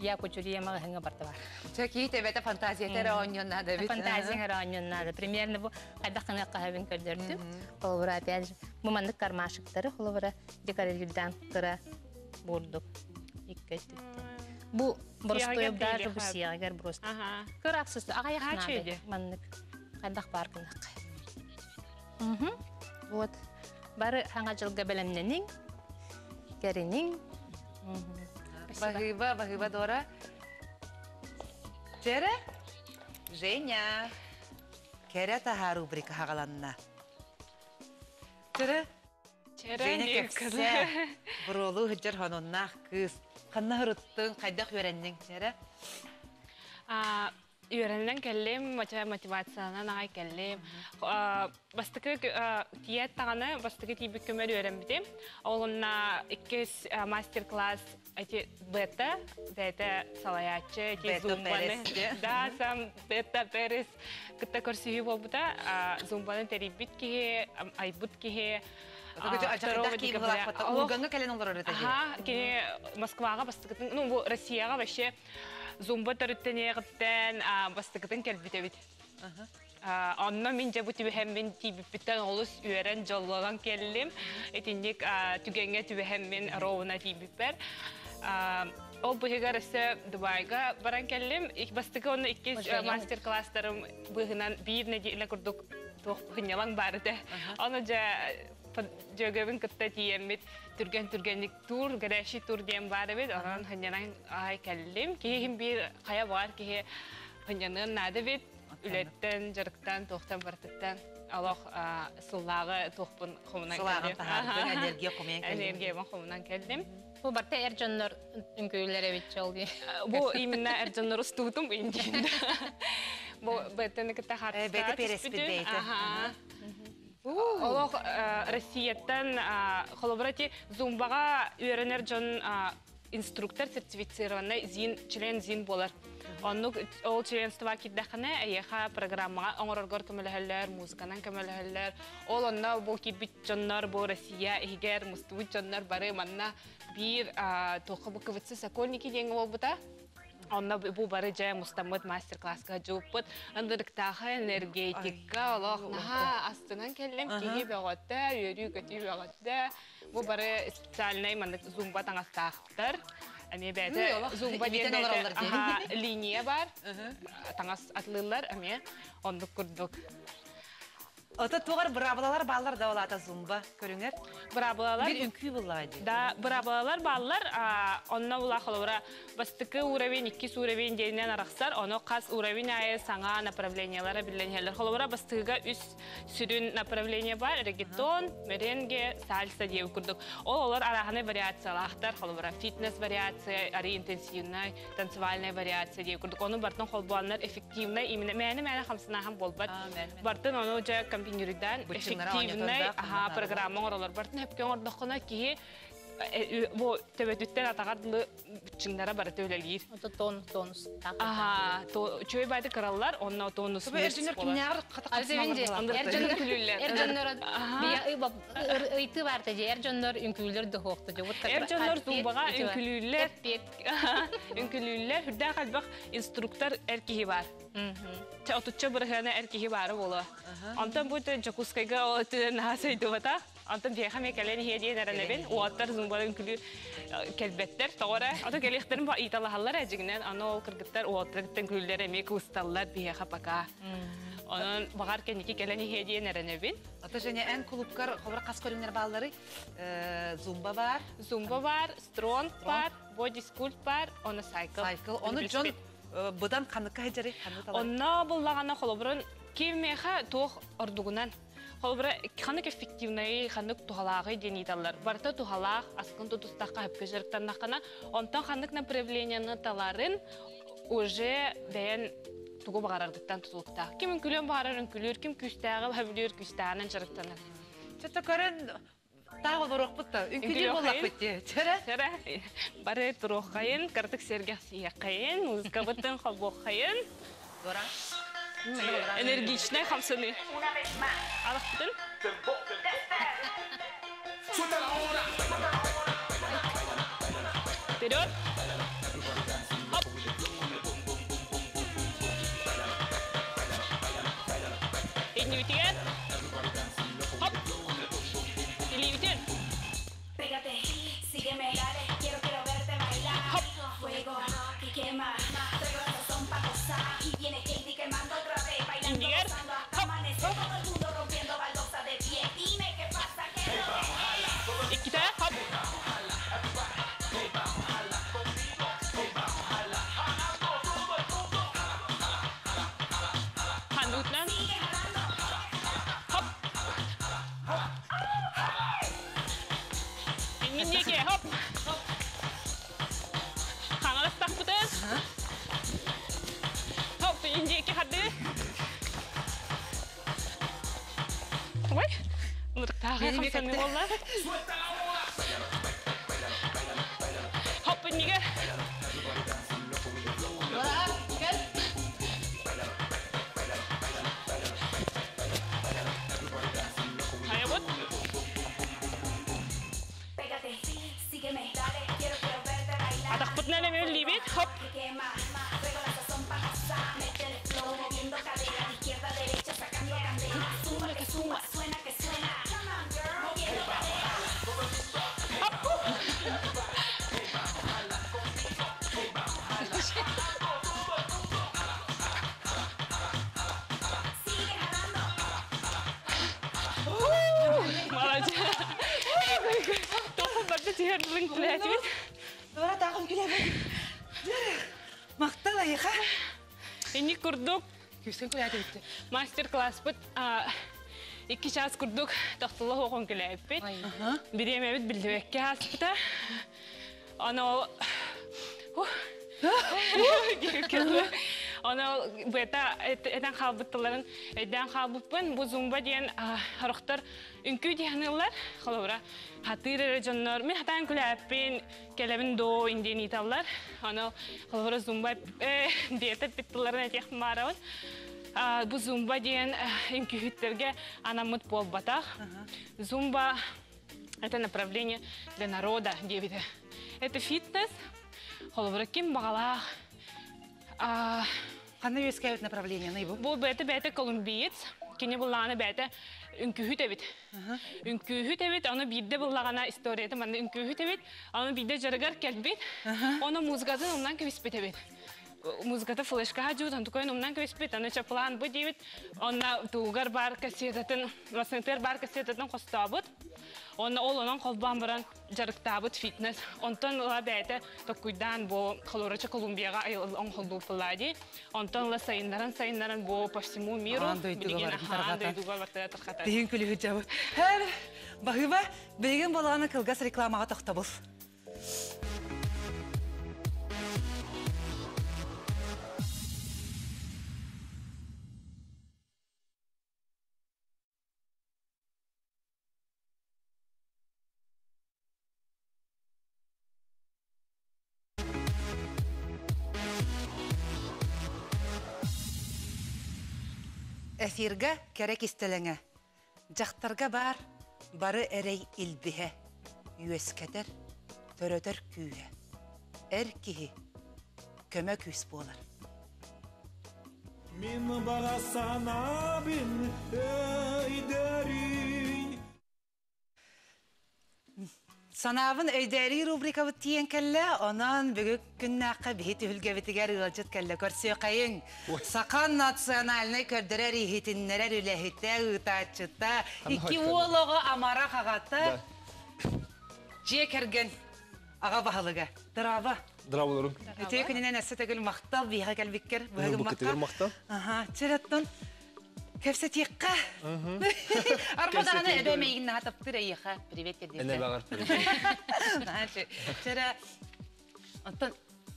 B: я кучурия мағынға барты бар.
A: Чөки тебеті фантазиятары ойнyon надо бит.
B: Фантазияңар ойнyon надо. Примерно бұл қайдаққына қағабын көрдерді. Қолыбыра опять же, бұл маннык кармашықтары, қолыбыра декорелюддан қыра болдық. Бұл бұрыстой даже бұл сияғар бұрысты. Көрақсызды, ағаяқнады маннык. Қайдақ бар күнақ. Вот. Бары хаңа жылға бәлемненің, кәрінің.
A: Бағыба, Дора. Жәрі? Женя. Кәрі таға рубрика хағаланына. Жәрі? Женя кәпсі. Бұролу хүджір хононнақ күз. Қанна ғырыттың, қайдақ өрәннің, жәрі?
C: Үйренен келлем, мотивациянан ағай келлем. Бастықы тиет тағаны, бастықы тейбік көмір үйрен бітем. Олғынна 2 мастер-класс бета, салаячы, зумбаны. Да, сам бета перес. Күтті көрсігі бол бұта, зумбаны тәрейбіт кеге, айбыт кеге.
A: Ажақайдақ кейім ғылақ бата, ұлғанғы кәлен олар өрет әже?
C: Москваға бастықытын, бұл Россияға бәше зумба төріттен еғіттен бастықытын кәлбіте бит. Онна мен жабы түбіхеммен тейбіппіттен олыс үйерен жоллаған келілім. Этіндік түгенге түбіхеммен роуына тейбіппер. Ол бұғығар әсі Дубайға баран келілім. Бастықы оны 2 мастер-класстарым бұғынан бір неделі күрдік тоқ бұғынялан барды. Оны жөгөбін күтті тиеммет түрген-түргенлік тур, гәрәші тур дейін бары бет. Онан хынянан ағай кәлілім. Кейхім бір қая бар, кейхі хынянын нады бет. Үлеттен, жарықтан, тоқтан, бартықтан. Аллах сыллағы тоқпын қомынан кәлім.
A: Сыллағын тағардың, энергия қомынан кәлім.
C: Энергия қомынан кәлім.
B: Бұл барта әржонлар үнкөйлер әвет жолды.
C: Бұл именно әржонлар ұстудым үйіндейді. Бұл бәттені күтті хартыста.
A: Бәті переспід бейті.
C: Олық Россияттан қолыбырати зумбаға үйренер жон инструктор сертифицированный член зин болар. Ол членства киддақыны әйеға программаға оңырырғыр көміліғілер, музыканан көміліғілер. Ол онна бұл кибит жонлар бұл Россия егер мұстывыт жонлар бары манна бір тоқы бұл көвітсі сокольники денгі ол бұта. Онна бұл бары жай мұстамыд мастер-классқа жуыппыд. Андырықтағы энергетика, олақ астынан кәлім кейі бәғатта, үйері көтей бәғатта. Бұл бары специальный зумба таңастақтар. Әме бәді зумба дейін линия бар. Таңас атлылар, әме ондық күрдік.
A: Ота туғар бұрабылалар балар да олата зумба көріңер?
C: Бұрабылалар?
A: Bir үңкүй бұлайды.
C: Да, бұрабылалар балар, онна бұла қолыбыра бастықы уровень, 2 уровень дейінен арақсар, оны қас уровень айы саңа направлениялары біленелер. Қолыбыра бастықыға үс сүрін направления бар, регетон, меренге, сальса дейі күрдік. Олар арағаны вариациялақтар, қолыбыра фитнес вариация, ары интенсивный, танцевальный вариация дейі күрдік. Оны бартын қолбуанлар эффективный, именно мәні қамсынағын болбат. Бартын оны уже компьютердан эффективный программа оралар бартын хепкен ордақына кие бу төбөтүттен атагадлы чыңдара бары төлөлгир.
B: Ото тонус.
C: Чөй байды кыраллар, онна тонус.
A: Эржөнөр кимнягыр
B: Эржөнөр күлүлөр. Эржөнөр ыйты бар теже, эржөнөр үнкүлөр да хоқты же.
C: Эржөнөр зумбага үнкүлүлөр. Үнкүлүлөр хүрдә калбак инструктор эркиһи бар. Отучча бырыгына эркиһи бары болу. Антан бу жакускайга отын насайды бата. Антан бияха мекелен хедиен әрәнебен, уаттар зумбалын күлі кәлбеттер, тоғыра. Ата кәліқтерін ба италахалар әжігінен, аны ол кіргіттер, уаттыргіттен күлілер әмек ұсталылар бияха пака. Onun bakarken iki geleni hediye nerene bin?
A: Ata және en kulüpkar kobra kas körünler bağları zumba var.
C: Zumba var, strong var, body sculpt var, ona cycle.
A: Cycle. Onu John budan kanıka heceri kanıta var.
C: Ona bullağına kolobran kimmeha toh ordugunan. Kolobra kanık effektivnayı kanık tuhalağı deneydalar. Barta tuhalaq askın tutustaqqa hep kejerikten naqana. Ondan kanık направлениені таларын уже бәйін тугу бағарардықтан тұтылықта. Кім үнкілен бағарарын күлір, кім күстәғі бәбілер күстәғынан жарықтаныр.
A: Чөтті көрін тағы олар оқпытты, үнкілер болақ бітті. Чәрі?
C: Чәрі. Бары тұруқ қайын, картық сергек сия қайын, музыка бұттың қабуқ қайын. Энергичная, хамсаны. Алах бүтін. Вперед. Хоп. Передний витяг. Хоп. Или витяг.
H: Pégate, sígueme, dale, quiero verte bailar. Fuego que quema, traigo la sazón pa' gozar. Y viene Katie quemando otra vez, bailando, gozando hasta amanecer. Todo el mundo rompiendo baldosa de pie. Dime qué pasa, que no te
C: Kita, hop. Handutlan. Hop. Ini ke hop. Kangal tak betul. Hop, ini ke hadir. Woi, menurut tahu kan sana wallah. Hop ini ke. Ayo bot.
H: Pégate, sígueme, dale, quiero verte bailar.
C: Atak putna na may libit. Hop.
H: Que quema, traigo la sazón pa' gozar. Mete el flow, moviendo cadera, de izquierda a derecha, sacando candela. Suma que suma, suena que suena. Come on, girl, moviendo cadera. Sigue jalando.
C: Malah aja. Tuh baca sihir ring kreatif.
A: Дора тағым келемін. Мақтал айыға.
C: Ini kurduk
A: Көскен көйәді өтті.
C: мастер-класс бит. 2 час курдук тахтылы хокон келеппит. Биремебит билдебекке хаспыта. Ана Ана бета этен халбыттыларын эден халбыппын бу зумба деген характар үнкү дегенлер халора хатыры жоннор мен хатан күләппин келебин до инден италлар ана халора зумба диета биттыларын этех маравын бу зумба деген үнкү хиттерге анамыт болбатах зумба это направление для народа девиде это фитнес халора ким багалах
A: Қандай өскәйт направление, не бұл?
C: Бұл бәті колумбиец, кені бұллағаны бәті үнкүхіт әбіт. Үнкүхіт әбіт, оны бидді бұллағана историяты, маңды үнкүхіт әбіт, оны бидді жарығар кәлбет, оны музыкатын ұмнан көбіспет әбіт. Музыкаты флешка жуд, оны көйін ұмнан көбіспет, оны чаплан бұд әбіт, оны туғар бар кассетатын, васынтер бар кассетатын қостабыд. Оны ол онан қолбан баран жарықтабыд фитнес. Онтан ұла бәйті тоқуйдан бұл Колорача Колумбияға он қолду пылади. Онтан ұла сайындаран бұл по всему миру.
A: Дойдуға барды тарқатады. Деген күлі жабы. Әр, бағыба, білген болғаны қылғас рекламаға тоқта бұл. Эфирга керек истелеңе. Жақтарға бар, бары әрей илбіге. Үйескедер, төрөдір күйе. Әр кихи, көмі күйс болар.
I: Min bara sana bin öyderi.
A: Санабын өйдәри рубрика бұт тиен кәлі, онан бүгік күннаққа бейті үлге бітігер ұлжыт кәлі көрсі қайын. Сақан национальный көрдірер ехетіннерер үләхетті ұтачыта. Икі олығы амара қағатты же кәрген аға бағылыға. Дырава.
J: Дырабылырым.
A: Өте күнінен әсі тәгіл мақтал, бейға кәлбеккер.
J: Бұқытығыр мақтал.
A: Чыраттын. Кәпсі текқа. Арбадағаны әбәмейгін атаптыр әйіға. Привет, кәдесі.
J: Әне бағар, привет.
A: Чәрі, онтан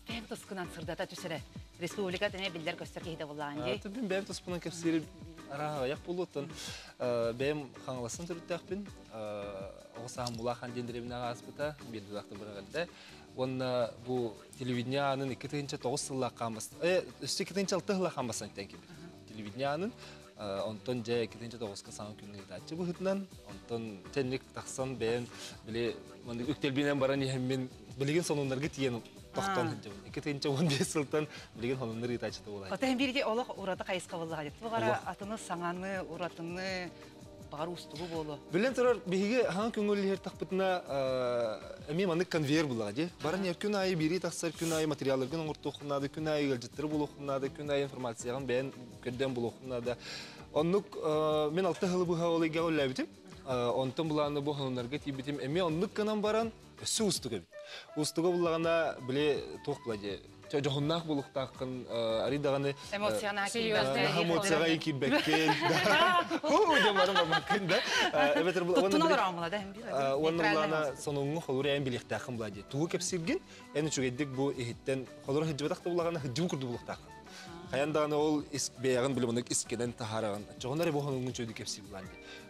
A: бәм тұскынан сұрдата түсірі. Республика тәне білдер көстер кейді болған дей.
J: Түбін бәм тұспынан кәпсері араға аяқ болуыттын. Бәм қаңыласын түріттәқпін. Оғысағын бұлақан дендіребін аға аспыта. Берді ұлақты бірағадда. онна бу телевидениянын 2009 сылла камбас. 2006 сылла камбасан тенки. Телевидениянын онтон же 2009-ка саңа күнгө дачы бу хытнан, онтон тенник таксан бен биле мындай үктелбинен баран мен билген сонундарга тиен токтон хыжым. 2015 сылтан билген сонундар итачты болай.
A: Ата hem birge олох урата кайыска болла гадет. Бу кара атыны саңаны, уратыны бар устугу болу.
J: Билен турар биге хан күнгөллер такпытына эми маны конвейер була ди. Барын күн айы бири таксар күн айы материалларга оңортухнады, күн айы гөлжеттер булухнады, күн айы информацияга бен көрдөн булухнады. Оннук мен 6 жыл бу хавалыга олабитим. Онтон буланы бу ханларга тибитим. Эми оннук канан баран су устуга бит. Устуга булагана биле ток булади. Жохуннах булуктакын аридаганы эмоцияга кибеккен. Хоо демарам макин да. Эбетер оннурлана сонуңу холур эм билектакын булади. Тугу кепсирген эни чугеддик бу эхиттен холур хыжбатакта булагана хыжым курду булуктакын. Каяндаганы ол беягын билимондук искеден тахараган. Жогондар бу хонуңун чөйдү кепсир булади.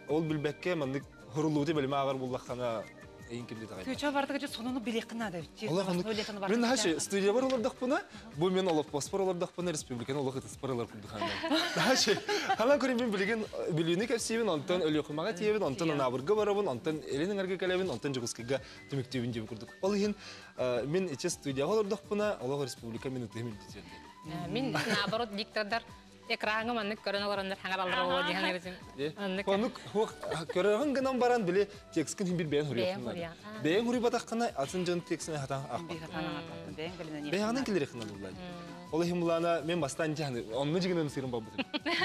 J: Ол билбекке мандык хорулууды билме агар буллакана
A: Көчө бардыгы сонуну билекина да.
J: Мен хаши студия бар олардак буна. Бу мен алып паспорт олардак буна республиканы олак спорлар курдуханда. Хаши хана көрүм мен билген билүүнү кепсибин онтон өлөкмага тиебин, онтон набырга барабын, онтон элинерге келебин, онтон жугускага түмүктүбүн деп курдук. Ол ин мен иче студия олардак буна, олак республика мен өтөмүн дичерди.
B: Мен наоборот диктордар экранга маннык көрөнөөрөндөр хаңаралдар болот деген өзүм.
J: Онук көрөгөн гынан баран биле текстин бир бен хурuyatlar. Бен хуруй батаккана атын жон текстине хатан акпа. Бенанын келерехин алуулар. Ол химлана мен бастан жаны онну жигинен сырым бабы.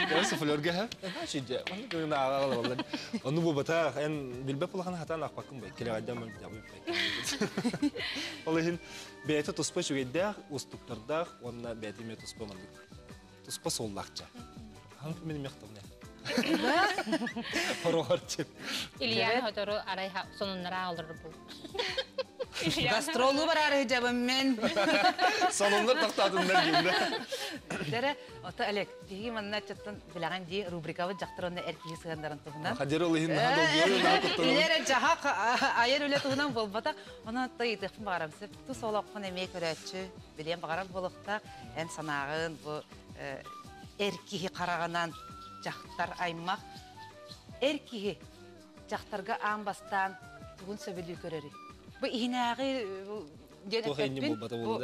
J: Ясы флорга ха. Шиже. Онну гына агалар. Онну бу бата эн билбе булган хатан акпакын бай. Келе адам жабып бай. Ол хин бете туспа жугеддах, устуктардах, онна бете мет туспа мандык. Туспа соллакча. Ханг мен мектабне. Хорорчет.
B: Ильян хотору арай сонуннара алдырып бул.
A: Гастролу бар ары жабым мен.
J: Сонундар тактадындар кимде.
A: Дәре ата Олег, диги манна чаттан билаган ди рубрикабы жактырында эркиги сыгандарын тугунан.
J: Хадер ол хин хадол бою
A: Илере жахак айыр үле тугунан болбата, ана тыйдык барамсы. Ту солоккан эме көрөчү, билем багарак болукта, эн санагын бу эркиги караганан жактар аймак. Эркиги жактарга амбастан тугун сөбүлү көрөрү. Бу ихинагы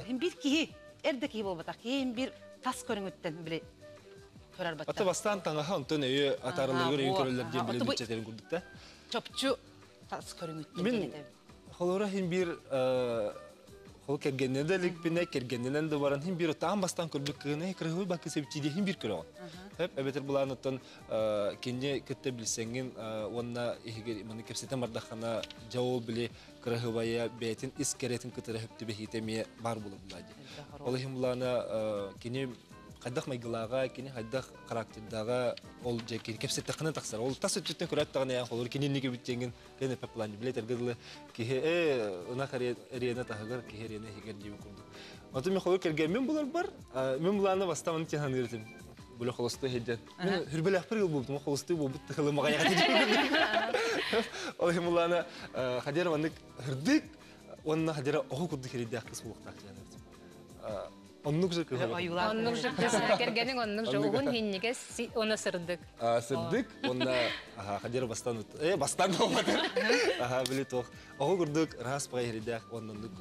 J: Хем
A: бир кии, эрдеки болбата, кийин бир тас көрүңүттен биле көрөр бата.
J: Ата бастан таңга онтон өйө атарылыгыр өйө көрөлөр ден биле бичетерин курдук да.
A: Чопчу тас көрүңүттен.
J: Мен холора хем бир хол кергеннен де ликпине кергеннен де баран хем бир таан бастан көрбүк кыны кырыгы бакы себчиде хем бир көрөгөн. Хеп эбетер буланытын кенде кетте билсеңин онна ихигер маны кепсетен бардахана жаол биле кырыгыбая бетин искеретин кытыры хепти бехитеме бар булып булади. Ол хем булана кене кайдак майгылага кене кайдак характердага ол же кепсетте кыны таксар. Ол тас өттүтөн көрөттөгөн ян холор кененниге биттенген кене пеплани билетер гыдлы кихе она харе рена тагыр кихе рена хигер дип курду. Аты мен холор келген мен булар бар. Мен буланы бастаман тенан ирдим. Булы холосты хеден. Мен хүрбелек бир ел болдум, холосты болуп тыгылмага ягат. Ол хемулана хадервандык хырдык, онна хадера ого курду херидак кыз булуктак жаныр. Оннук жак.
B: Оннук жак кергенин оннук жогун хинниге оны сырдык.
J: Сырдык, онна хадер бастан бастан болмады. Биле тох. Ого курдук рас пай херидак оннук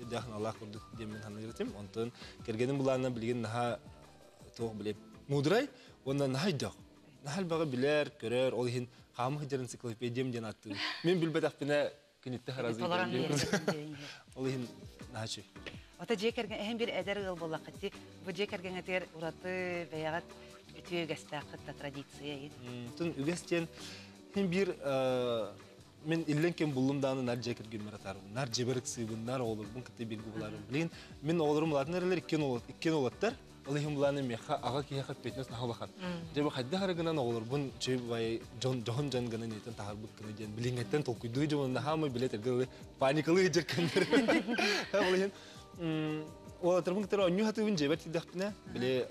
J: идахын Аллах курдук демен ханыртым. Онтон кергенин буланы билген наха тох билеп мудрай, онна найдак. Нахал бага билер, көрөр, ол хин камы хидерин энциклопедиям ден атты. Мен билбедак бине кинетте харазы. Ол хин нахачы.
A: Ата жекерген эһем бир эдер ыл боллакты. Бу жекерген этер ураты баягат бүтүгөстакы традиция.
J: Тун үгестен хем бир мен илленкен булумданы нар жекерген маратар. Нар жеберик сыйбындар olur. Бун кете билги буларын билин. Мен олорум латнерлер иккен олаттар. Ол хем буланы меха ага кия хат бетнес нахалахан. Жеби хадда харагынан olur. Бун чебай жон гана нетен тахарбык кene ден билингеттен толкуйду жон нахамы билетер гылы паникалы жеккендер. Ол хем ол атрмын тера оню хатыбын жебет дактына биле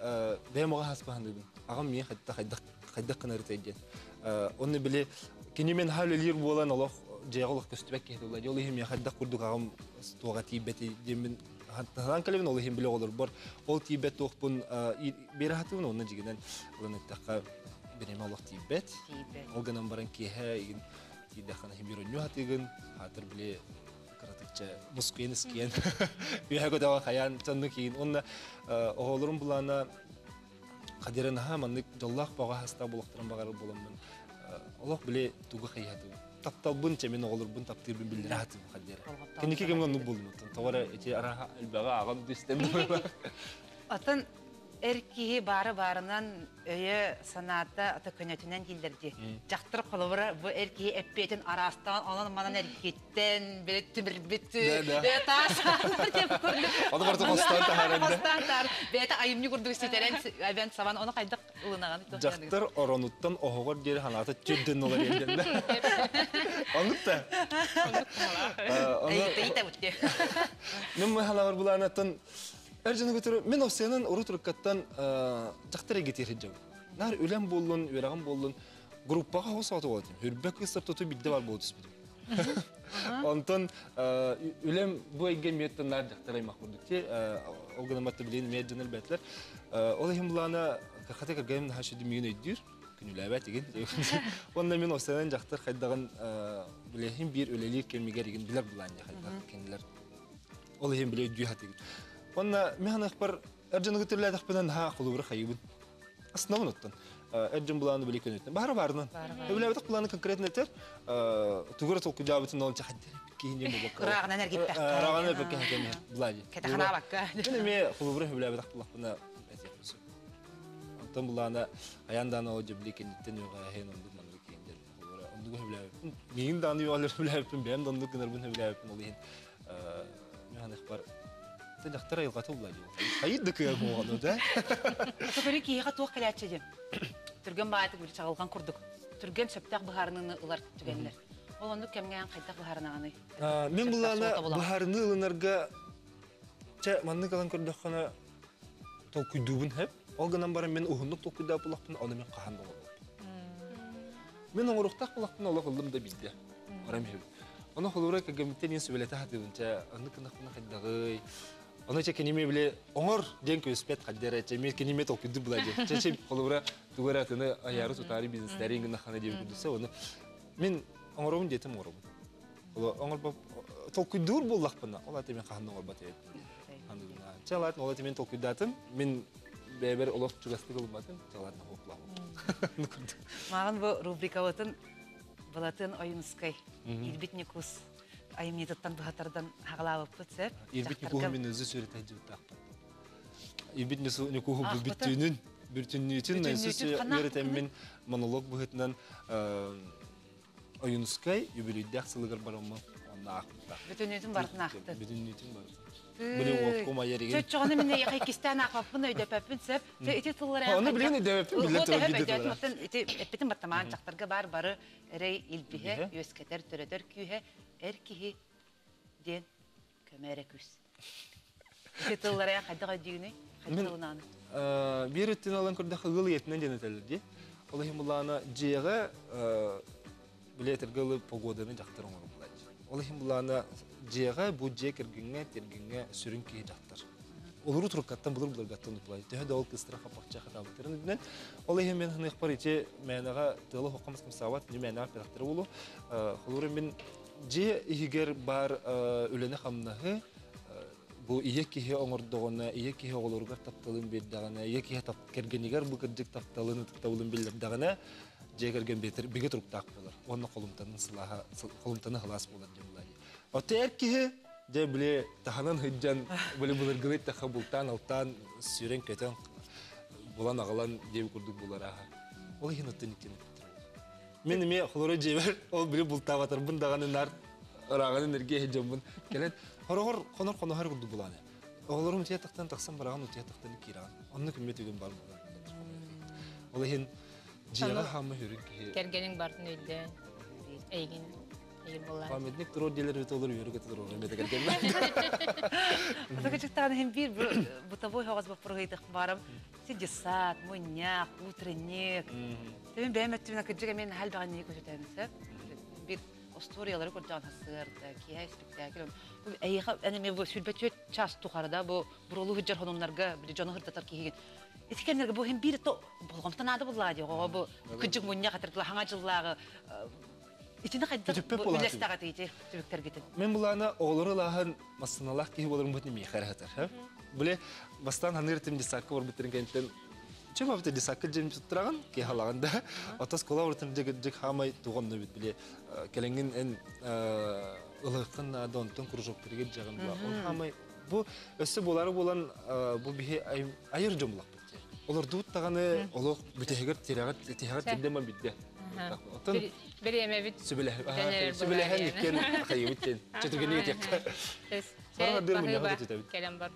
J: бемога хаспахан дебин. Агам мен хадда кана ретеден. Онны биле кенемен халелер болан Аллах жеголох көстүбек кетилди. Олихим я хадда курдугагым туга тибети демин хаттан калебин олихим биле олор бар. Ол тибет тохпун берахатын онун жигинен ланеттакка береме олох тибет. Олганан баран кеhe игин тидахана химироню хатыгын хатыр биле кратыкча мускуенис киен. Үйәгө дава хаян чанны кийин онна оголорун булана кадерен хаманнык жоллах бага хаста булактыран багары боламын. Олох биле тугу хаяты. Тапталбын чемен оголорбун таптырбын билрахаты кадер. Кенеке кемгөн булмун. Товара эти ара элбага агам дистем.
A: Атын эркиһи бары-барынан өйө санаата ата көнөтүнөн килдерди. Жактыр колобура бу эркиһи эппетин арастан анан манан эркиттен бетти бир битти. Таас.
J: Аны барты костан тахарында.
A: Костан бета айымны курдук ситерен авен саван аны кайдак улынаган.
J: Жактыр оронуттан огогор жери ханаты чөддөн олар енденде. Анытта.
A: Эйте бутте.
J: Мен халавар буланатын Эржаны көтөрүп, мен осенин уру туркаттан жактыр кетер жабы. Нар үлем болдун, үраган болдун, группага хосатып алатым. Хүрбек кыстап тоту бидде бар болду спидим. Онтон үлем бу эген меттен нар жактыр аймак курдук те, огнаматты билен медженел бетлер. Ол химлана кахата кыргайым хашыды миген өйдүр, күнүлөбөт деген. Онда мен осенин жактыр кайдаган билехим бир өлелик келмегер деген билер булан кайдаган кендилер. Ол хим биле өйдү хатыгы. Онна мен ахпар эржаны көтөрлөдүк менен кулубур хайыбын. Основан оттон. Эржан буланы биле көнөтөн. Бары-барынан. Өбүлөбүдүк буланы конкретно этер, тугура толку жабытын ол жахаттыр. Кийинде болуп.
A: Рагынан эргиппек.
J: Рагынан эргиппек хакеме. Булай.
A: Кетахана бакка.
J: Мен кулубур өбүлөбүдүк булакына этепсиз. Онтон буланы аяндан о жеблик кенден юга хен ондук мандык кийинде. Кулубур ондук өбүлөбү. Мен даны юалар өбүлөбү, мен ондук гынарбын өбүлөбү олин. Мен ахпар Тәләхтәр айылгаты булай. Хайд дикә булган да.
A: Тәбәри киһә туак калячыды. Түргән бааты бир чагылган курдук. Түргән сөптәк баһарны улар түгәнләр. Ол онды кемгән кайдак баһарны аны.
J: Мен буланы баһарны уларга чә манны калган курдукны толкуйдубын һәп. Алганнан бара мен ухунлык толкуйда булакпын, аны мен каһан булган. Мен оңруктак булакпын, ала кылдым да бидде. Арам һәм. Аны холурга кәгәмтен сөйләтә хатыбынча, аны кына кайдагы Оны чекенеме биле оңор ден көспет каддер эче мен кенеме толкуйду булай деп. Чече колубура тугаратыны аяры тутары бизнестери ингина хана деп күдүсө оны мен оңорум детим оңорум. Ол оңор толкуйдур буллакпына. Ол ата мен кахандан оңор батет. Андыгына. Чалат ол ата мен толкуйдатым. Мен бебер олоп чугасты кылмадым. Чалат хоплам.
A: Маган бу рубрика отын балатын оюнскай. Илбитне кус. Айымнетаттан бахатардан хагалабып бүтсеп.
J: Ирбитне куху мен өзү сөйрөт айжыбытак. Ирбитне куху бүттүнүн, бүтүнүтүн сөзү өйрөтөм мен монолог бухетнан оюнскай юбилейдак сылыгар барамма. Онда акта.
A: Бүтүнүтүн бартын акты.
J: Бүтүнүтүн бар. Биле окума ярыгы.
A: Чөчөгөнү мен якайкистан акаппын өйдөпөпүн сеп. Эти тыллар.
J: Аны билени дөпүн биле
A: топ. Эппетин баттаман чактарга бары эрей илбихе, өскетер төрөдөр күйе. Эркиһи ден көмәрә күс. Кетелләре кайдага дигәне, кайдагынан.
J: Биреттен алган көрдә хыгыл етнән денетәләр ди. Аллаһи мулланы җыйга билетер гылы погоданы жактырын булай. Аллаһи мулланы җыйга бу җе кергәнгә тергәнгә сүрен ки жактыр. Олуру туркаттан булыр гаттан булай. Тәһәдә ул кыстыраха пакча хата битерен белән. Аллаһи мен хны ихбар ите мәнага тылы хукымсым сават ни мәнага пирактыр булу. Хулуры мен Же игер бар үләне хамнаһы бу иекиһе оңордогона, иекиһе олоргар тапталын бердагана, иекиһе тап кергенигер бу кырдык тапталын тапталын билдергана, же керген бетер биге туруктак болар. Онны колумтанын сылаха, колумтаны халас болар дилай. Отеркиһе же биле таханан хыджан, биле булар гылыт та хабултан алтан сүрен кетен булан агалан деп курдук булара. Ол хинаттан икән. Мен ме хлоро жебер, ол бири бултаватыр бундаганы нар раганы энергия жомбун. Келет, хорогор конор конохар курду буланы. Оглорум театактан таксам бараган театактан кираган. Онны кимметеген бар булган. Ол хин жега хамы хүрүк.
B: Кергенин бардын өйдө. Эйгин болар.
J: Памятник туро делер өтө олор өрүгө туро мете келген.
A: Атакачтан hem bir бутовой хагаз бу прогыйдык барам. Сидисат, муняк, утренник. Мен бәмәттүнә киҗегә мен хәл баган ник үтәмсә. Bir историялары көрдөн хасырда, кия спектакль. Эйха эне бу сүлбөтөт час тухарда бу бурулу хыжар хонумнарга бир жоны хыртатар киген. Эткенлерге бу хем бир то болгомтан ады буллади. Бу күҗүк мунья хатыргыла хаңа жыллагы итине кайда үлестага тейти түбүктер кетет.
J: Мен буланы оглары лахан масыналах ки боларын бутны ми харахатар, ха? Буле бастан ханыртым дисакка бар битергенден чема бит дисакка жем тутраган ки халаганда атас кола уртын жек хамай тугонны бит биле келенген эн ылыкын адонтон кружоктерге жагын була. Ол хамай бу өсө болары болан бу бихе айыр жомлак бит. Олар дут таганы олок бүтегер тирагат тирдема битте.
B: Bir yeme bit.
J: Sübülehen ikken hayır bitten. Çetirgeni yetek.
B: Ses. Kelem var.